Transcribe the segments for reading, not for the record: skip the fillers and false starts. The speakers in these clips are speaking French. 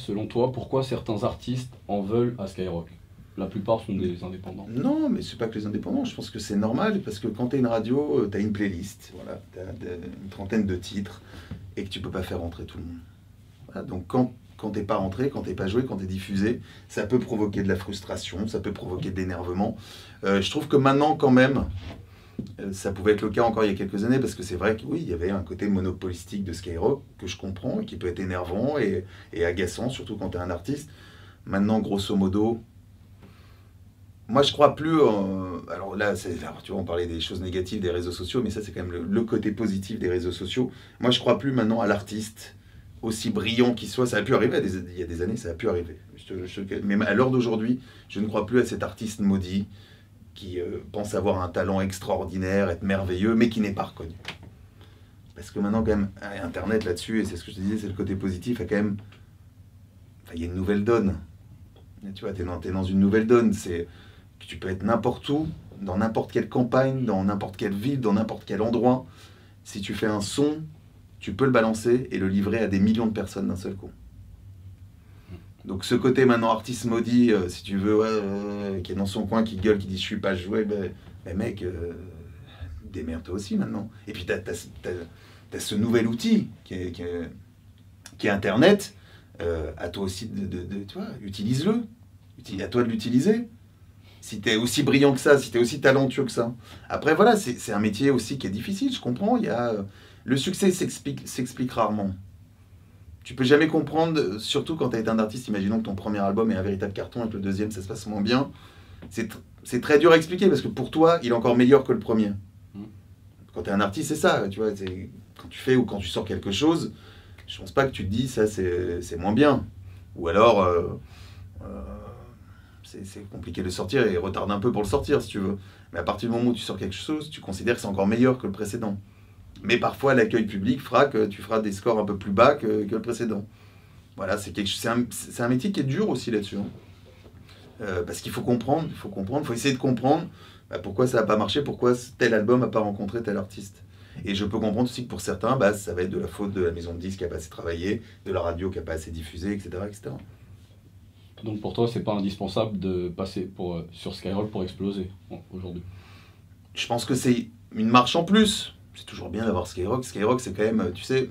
selon toi, pourquoi certains artistes en veulent à Skyrock? La plupart sont des indépendants. Non, mais c'est pas que les indépendants, je pense que c'est normal, parce que quand tu es une radio, tu as une playlist, voilà, tu as une trentaine de titres, et que tu peux pas faire rentrer tout le monde. Voilà, donc quand t'es pas rentré, quand t'es pas joué, quand t'es diffusé, ça peut provoquer de la frustration, ça peut provoquer de l'énervement. Je trouve que maintenant, quand même, ça pouvait être le cas encore il y a quelques années, parce que c'est vrai que oui, il y avait un côté monopolistique de Skyrock que je comprends, et qui peut être énervant et agaçant, surtout quand t'es un artiste. Maintenant, grosso modo, moi, je crois plus. Alors là, tu vois, on parlait des choses négatives des réseaux sociaux, mais ça, c'est quand même le côté positif des réseaux sociaux. Moi, je crois plus maintenant à l'artiste, aussi brillant qu'il soit. Ça a pu arriver il y a des années, ça a pu arriver. Mais à l'heure d'aujourd'hui, je ne crois plus à cet artiste maudit qui pense avoir un talent extraordinaire, être merveilleux, mais qui n'est pas reconnu. Parce que maintenant, quand même, Internet là-dessus, et c'est ce que je te disais, c'est le côté positif, il y a quand même. Enfin, il y a une nouvelle donne. Tu vois, t'es dans une nouvelle donne. C'est que tu peux être n'importe où, dans n'importe quelle campagne, dans n'importe quelle ville, dans n'importe quel endroit. Si tu fais un son, tu peux le balancer et le livrer à des millions de personnes d'un seul coup. Donc ce côté maintenant artiste maudit, si tu veux, qui est dans son coin, qui gueule, qui dit je suis pas joué, ben mec, démerde-toi aussi maintenant. Et puis t'as ce nouvel outil qui est Internet. À toi aussi tu vois, utilise-le. À toi de l'utiliser. Si tu es aussi brillant que ça, si tu es aussi talentueux que ça. Après, voilà, c'est un métier aussi qui est difficile, je comprends. Le succès s'explique rarement. Tu peux jamais comprendre, surtout quand tu es un artiste, imaginons que ton premier album est un véritable carton et que le deuxième, ça se passe moins bien. C'est très dur à expliquer parce que pour toi, il est encore meilleur que le premier. Quand tu es un artiste, c'est ça. Tu vois, quand tu fais ou quand tu sors quelque chose, je pense pas que tu te dis ça, c'est moins bien. Ou alors... c'est compliqué de sortir et retarde un peu pour le sortir si tu veux. Mais à partir du moment où tu sors quelque chose, tu considères que c'est encore meilleur que le précédent. Mais parfois l'accueil public fera que tu feras des scores un peu plus bas que le précédent. Voilà, c'est un métier qui est dur aussi là-dessus. Parce qu'il faut comprendre, il faut essayer de comprendre pourquoi ça n'a pas marché, pourquoi tel album n'a pas rencontré tel artiste. Et je peux comprendre aussi que pour certains, ça va être de la faute de la maison de disques qui n'a pas assez travaillé, de la radio qui n'a pas assez diffusé, etc., etc. Donc pour toi, c'est pas indispensable de passer sur Skyrock pour exploser aujourd'hui? Je pense que c'est une marche en plus. C'est toujours bien d'avoir Skyrock. Skyrock, c'est quand même, tu sais,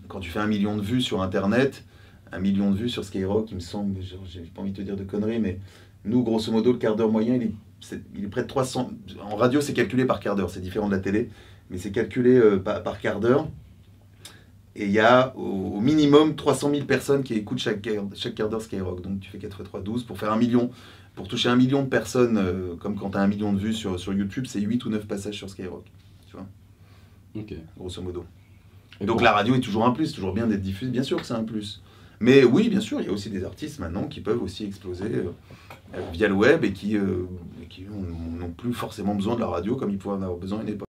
quand tu fais 1 million de vues sur Internet, 1 million de vues sur Skyrock, il me semble, j'ai pas envie de te dire de conneries, mais nous, grosso modo, le quart d'heure moyen, il est près de 300. En radio, c'est calculé par quart d'heure, c'est différent de la télé, mais c'est calculé par quart d'heure. Et il y a au minimum 300 000 personnes qui écoutent chaque quart d'heure Skyrock. Donc tu fais 4 x 3, 12. Pour faire 1 million, pour toucher 1 million de personnes, comme quand tu as 1 million de vues sur YouTube, c'est 8 ou 9 passages sur Skyrock. Tu vois, okay. Grosso modo. Et donc la radio est toujours un plus, c'est toujours bien d'être diffusé, bien sûr que c'est un plus. Mais oui, bien sûr, il y a aussi des artistes maintenant qui peuvent aussi exploser via le web et qui n'ont plus forcément besoin de la radio comme ils pouvaient en avoir besoin à une époque.